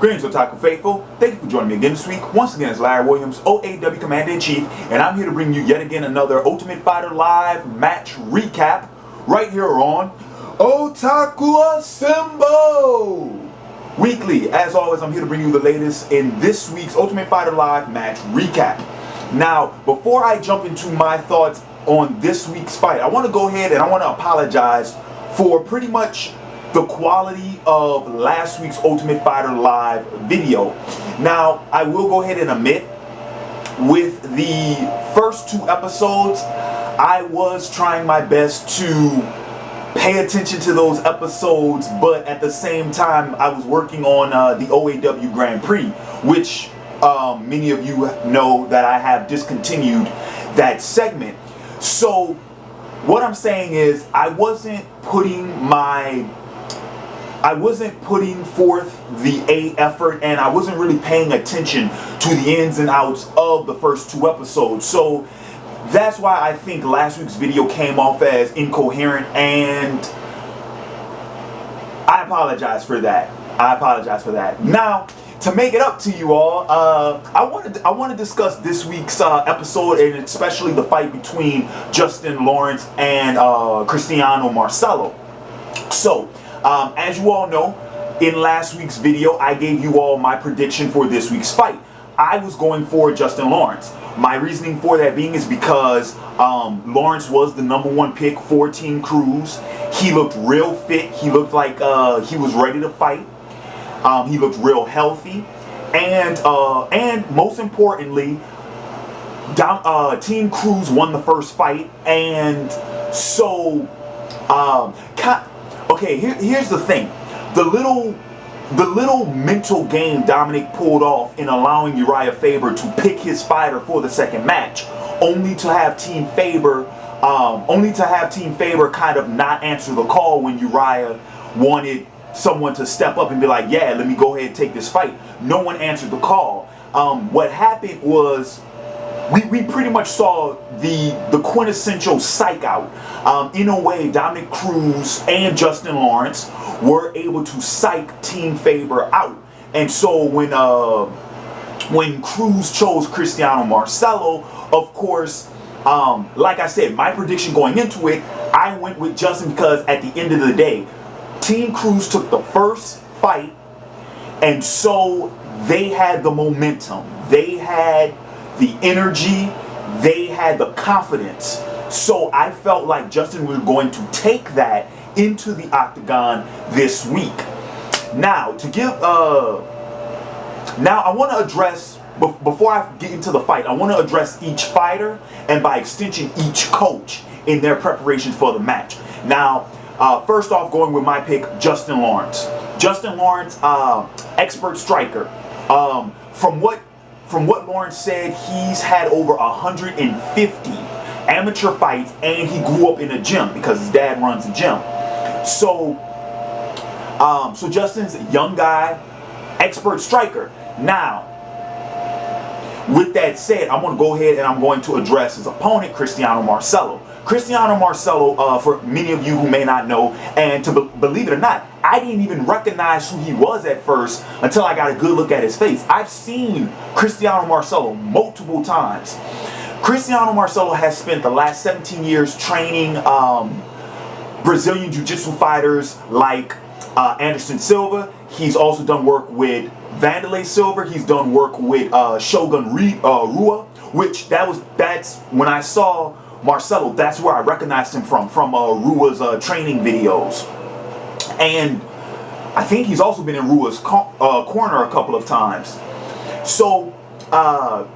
Greetings, Otaku Faithful. Thank you for joining me again this week. Once again, it's Larry Williams, OAW Commander-in-Chief, and I'm here to bring you yet again another Ultimate Fighter Live match recap right here on Otaku Assemble! Weekly, as always, I'm here to bring you the latest in this week's Ultimate Fighter Live match recap. Now, before I jump into my thoughts on this week's fight, I want to go ahead and I want to apologize for pretty much the quality of last week's Ultimate Fighter Live video. Now, I will go ahead and admit, with the first two episodes, I was trying my best to pay attention to those episodes, but at the same time, I was working on the OAW Grand Prix, which many of you know that I have discontinued that segment. So, what I'm saying is, I wasn't putting forth the A effort, and I wasn't really paying attention to the ins and outs of the first two episodes. So that's why I think last week's video came off as incoherent, and I apologize for that. Now, to make it up to you all, I want to discuss this week's episode, and especially the fight between Justin Lawrence and Christiano Marcello. So, as you all know, in last week's video, I gave you all my prediction for this week's fight. I was going for Justin Lawrence. My reasoning for that being is because Lawrence was the #1 pick for Team Cruz. He looked real fit. He looked like he was ready to fight. He looked real healthy. And most importantly, Team Cruz won the first fight. And so, okay, here's the thing. The little mental game Dominic pulled off in allowing Uriah Faber to pick his fighter for the second match, only to have Team Faber kind of not answer the call when Uriah wanted someone to step up and be like, yeah, let me go ahead and take this fight. No one answered the call. What happened was, we pretty much saw the quintessential psych out. In a way, Dominic Cruz and Justin Lawrence were able to psych Team Faber out. And so when Cruz chose Christiano Marcello, of course, like I said, my prediction going into it, I went with Justin because at the end of the day, Team Cruz took the first fight, and so they had the momentum. They had the energy, they had the confidence. So I felt like Justin was going to take that into the octagon this week. Now, I want to address, before I get into the fight, I want to address each fighter and by extension each coach in their preparation for the match. Now, first off, going with my pick, Justin Lawrence. Justin Lawrence, expert striker. From what Lawrence said, he's had over 150 amateur fights, and he grew up in a gym because his dad runs a gym. So Justin's a young guy, expert striker. Now, with that said, I'm going to go ahead and I'm going to address his opponent, Christiano Marcello. Christiano Marcello, for many of you who may not know, and believe it or not, I didn't even recognize who he was at first until I got a good look at his face. I've seen Christiano Marcello multiple times. Christiano Marcello has spent the last 17 years training Brazilian Jujitsu fighters like Anderson Silva. He's also done work with Vanderlei Silva. He's done work with Shogun Rua, which that's when I saw Marcello, that's where I recognized him from Rua's training videos. And I think he's also been in Rua's corner a couple of times. So,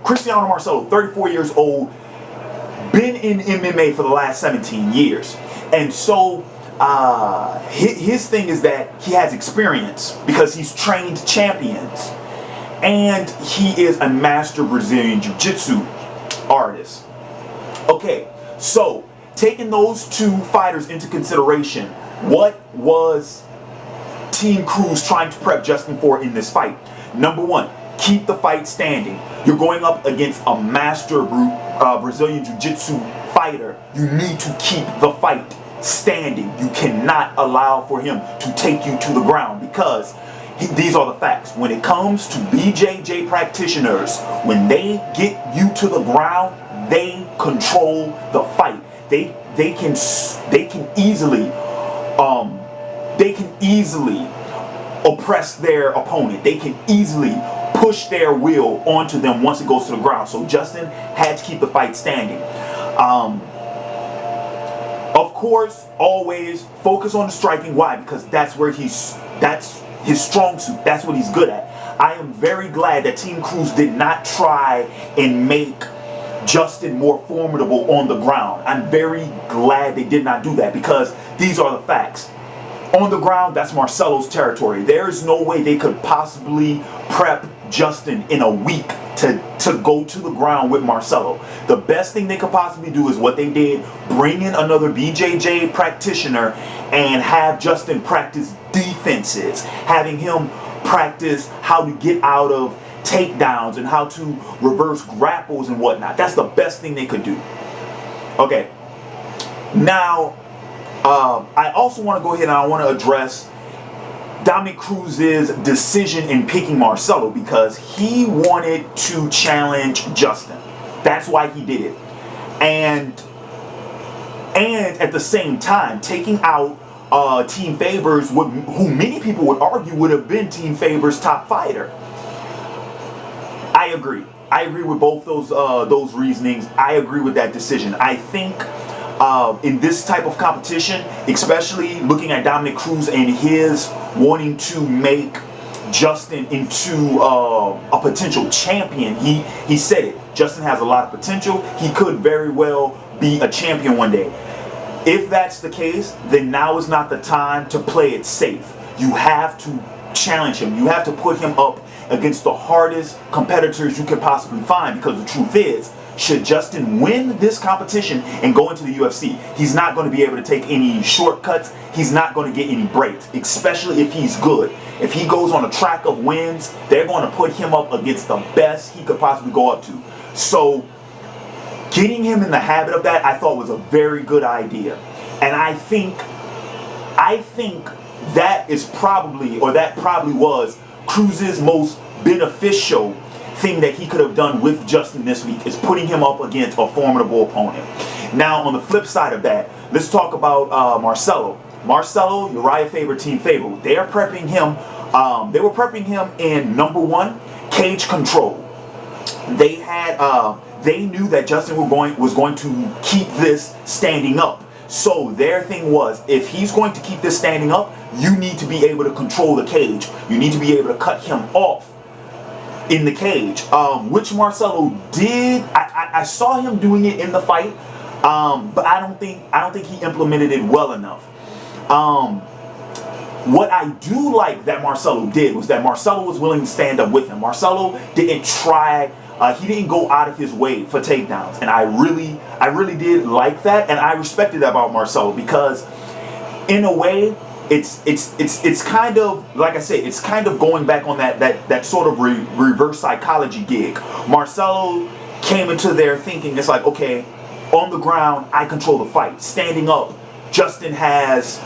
Christiano Marcello, 34 years old, been in MMA for the last 17 years. And so, his thing is that he has experience because he's trained champions. And he is a master Brazilian Jiu-Jitsu artist. Okay, so taking those two fighters into consideration, what was Team Cruz trying to prep Justin for in this fight? Number one, keep the fight standing. You're going up against a master Brazilian Jiu-Jitsu fighter. You need to keep the fight standing. You cannot allow for him to take you to the ground, because these are the facts. When it comes to BJJ practitioners, when they get you to the ground, they control the fight. They can easily oppress their opponent. They can easily push their will onto them once it goes to the ground. So Justin had to keep the fight standing. Of course, always focus on the striking. Why? Because that's his strong suit. That's what he's good at. I am very glad that Team Cruz did not try and make Justin more formidable on the ground. I'm very glad they did not do that, because these are the facts. On the ground, that's Marcello's territory. There is no way they could possibly prep Justin in a week to go to the ground with Marcello. The best thing they could possibly do is what they did: bring in another BJJ practitioner and have Justin practice defenses, having him practice how to get out of takedowns and how to reverse grapples and whatnot. That's the best thing they could do. Okay, now I also want to go ahead and I want to address Dominick Cruz's decision in picking Marcello, because he wanted to challenge Justin. That's why he did it. And at the same time, taking out Team Faber's, who many people would argue would have been Team Faber's top fighter. I agree. I agree with both those reasonings. I agree with that decision. I think in this type of competition, especially looking at Dominick Cruz and his wanting to make Justin into a potential champion, he said it. Justin has a lot of potential. He could very well be a champion one day. If that's the case, then now is not the time to play it safe. You have to challenge him. You have to put him up against the hardest competitors you could possibly find, because the truth is, should Justin win this competition and go into the UFC, he's not going to be able to take any shortcuts. He's not going to get any breaks, especially if he's good. If he goes on a track of wins, they're going to put him up against the best he could possibly go up to. So getting him in the habit of that, I thought was a very good idea. And I think that is probably, or that probably was, Cruz's most beneficial thing that he could have done with Justin this week, is putting him up against a formidable opponent. Now, on the flip side of that, let's talk about Marcello. Marcello, Uriah Faber, Team Faber. They are prepping him. They were prepping him in #1, cage control. They had. They knew that Justin was going to keep this standing up. So their thing was, if he's going to keep this standing up, you need to be able to control the cage. You need to be able to cut him off in the cage, which Marcello did. I saw him doing it in the fight, but I don't think he implemented it well enough. What I do like that Marcello did was that Marcello was willing to stand up with him. Marcello didn't try. He didn't go out of his way for takedowns, and I really did like that, and I respected that about Marcello, because in a way, it's kind of, like I said, it's kind of going back on that sort of reverse psychology gig. Marcello came into there thinking, it's like, okay, on the ground, I control the fight. Standing up, Justin has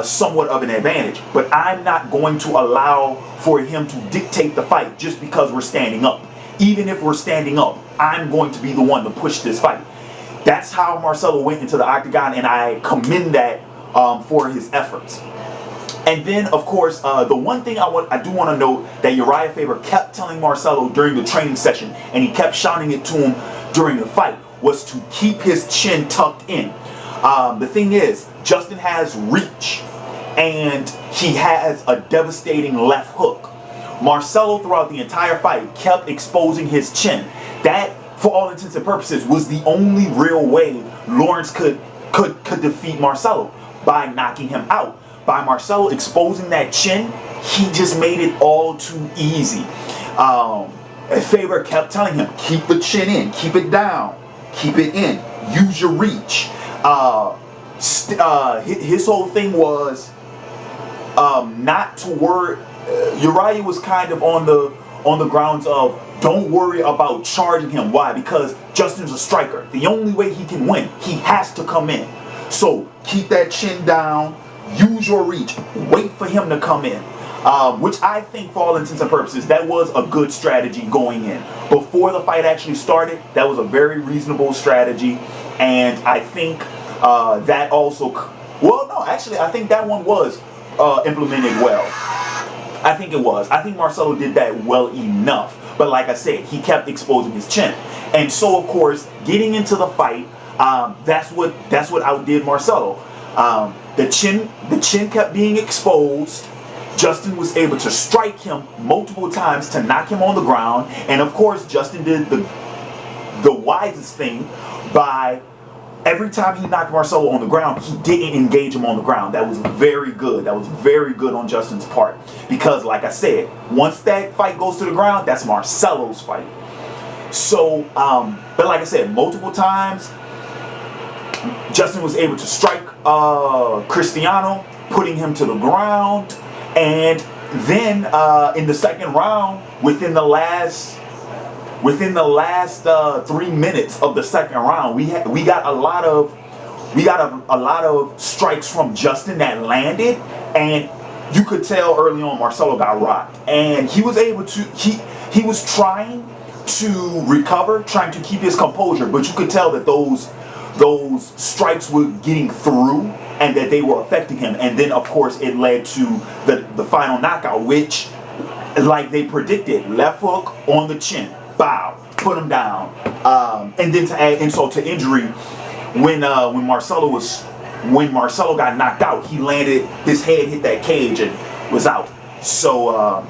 somewhat of an advantage, but I'm not going to allow for him to dictate the fight just because we're standing up. Even if we're standing up, I'm going to be the one to push this fight. That's how Marcello went into the octagon, and I commend that for his efforts. And then, of course, the one thing I do want to note that Uriah Faber kept telling Marcello during the training session, and he kept shouting it to him during the fight, was to keep his chin tucked in. The thing is, Justin has reach, and he has a devastating left hook. Marcello, throughout the entire fight, kept exposing his chin. That, for all intents and purposes, was the only real way Lawrence could defeat Marcello, by knocking him out. By Marcello exposing that chin, he just made it all too easy. Faber kept telling him, keep the chin in, keep it down, keep it in, use your reach. His whole thing was not to worry. Uriah was kind of on the grounds of, don't worry about charging him. Why? Because Justin's a striker. The only way he can win, he has to come in. So keep that chin down, use your reach, wait for him to come in. which I think for all intents and purposes, that was a good strategy going in. Before the fight actually started, that was a very reasonable strategy. And I think that also, well, no, actually, I think that one was implemented well. I think it was. I think Marcello did that well enough. But like I said, he kept exposing his chin. And so, of course, getting into the fight, that's what outdid Marcello. The chin kept being exposed. Justin was able to strike him multiple times to knock him on the ground. And of course, Justin did the wisest thing by every time he knocked Marcello on the ground, he didn't engage him on the ground. That was very good. That was very good on Justin's part. Because like I said, once that fight goes to the ground, that's Marcello's fight. So, but like I said, multiple times, Justin was able to strike Christiano, putting him to the ground. And then in the second round, within the last 3 minutes of the second round, we got a lot of strikes from Justin that landed, and you could tell early on Marcello got rocked, and he was able to he was trying to recover, trying to keep his composure, but you could tell that those strikes were getting through and that they were affecting him. And then of course it led to the final knockout, which, like they predicted, left hook on the chin, bow, put him down. And then to add insult to injury, when Marcello got knocked out, he landed, his head hit that cage and was out. So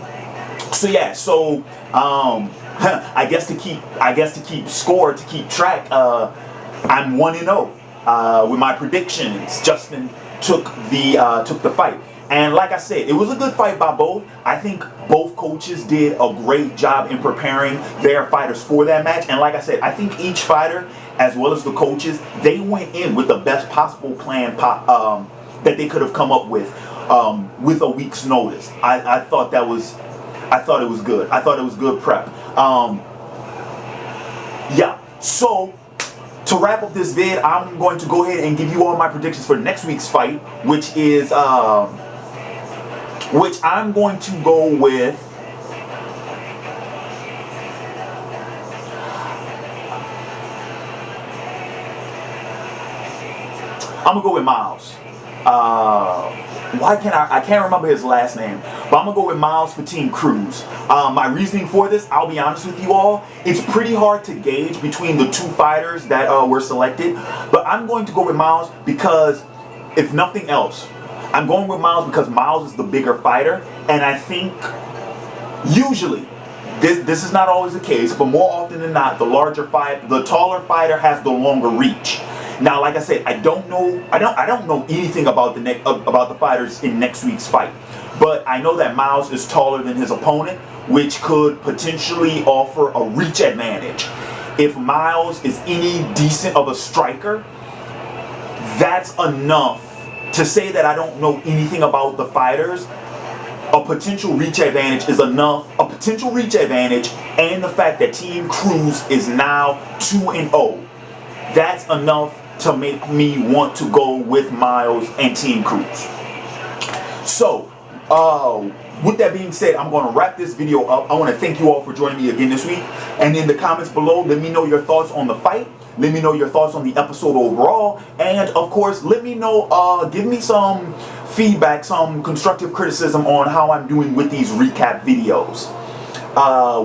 yeah, so I guess to keep score, to keep track, I'm 1-0 with my predictions. Justin took the fight. And like I said, it was a good fight by both. I think both coaches did a great job in preparing their fighters for that match. And like I said, I think each fighter, as well as the coaches, they went in with the best possible plan that they could have come up with a week's notice. I thought it was good. I thought it was good prep. Yeah. So to wrap up this vid, I'm going to go ahead and give you all my predictions for next week's fight, which I'm going to go with. I'm gonna go with Miles. I can't remember his last name, but I'm gonna go with Miles for Team Cruz. My reasoning for this, I'll be honest with you all, it's pretty hard to gauge between the two fighters that were selected, but I'm going to go with Miles because, if nothing else, I'm going with Miles because Miles is the bigger fighter, and I think usually this is not always the case, but more often than not, the taller fighter has the longer reach. Now, like I said, I don't know anything about the fighters in next week's fight, but I know that Miles is taller than his opponent, which could potentially offer a reach advantage. If Miles is any decent of a striker, that's enough to say that I don't know anything about the fighters. A potential reach advantage is enough. A potential reach advantage, and the fact that Team Cruz is now 2-0, that's enough to make me want to go with Miles and Team Cruz. So, with that being said, I'm going to wrap this video up. I want to thank you all for joining me again this week. And in the comments below, let me know your thoughts on the fight. Let me know your thoughts on the episode overall. And of course, let me know, give me some feedback, some constructive criticism on how I'm doing with these recap videos.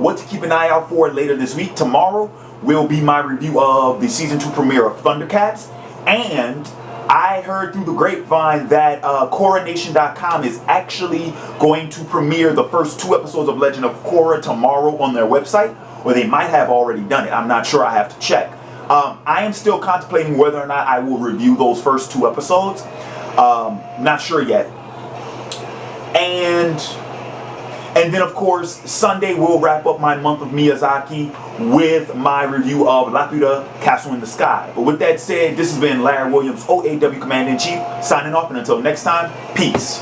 What to keep an eye out for later this week. Tomorrow will be my review of the Season 2 premiere of Thundercats. And I heard through the grapevine that Coronation.com is actually going to premiere the first 2 episodes of Legend of Korra tomorrow on their website, or they might have already done it. I'm not sure. I have to check. I am still contemplating whether or not I will review those first 2 episodes. Not sure yet. And then, of course, Sunday we'll wrap up my month of Miyazaki with my review of Laputa, Castle in the Sky. But with that said, this has been Larry Williams, OAW Commander-in-Chief, signing off. And until next time, peace.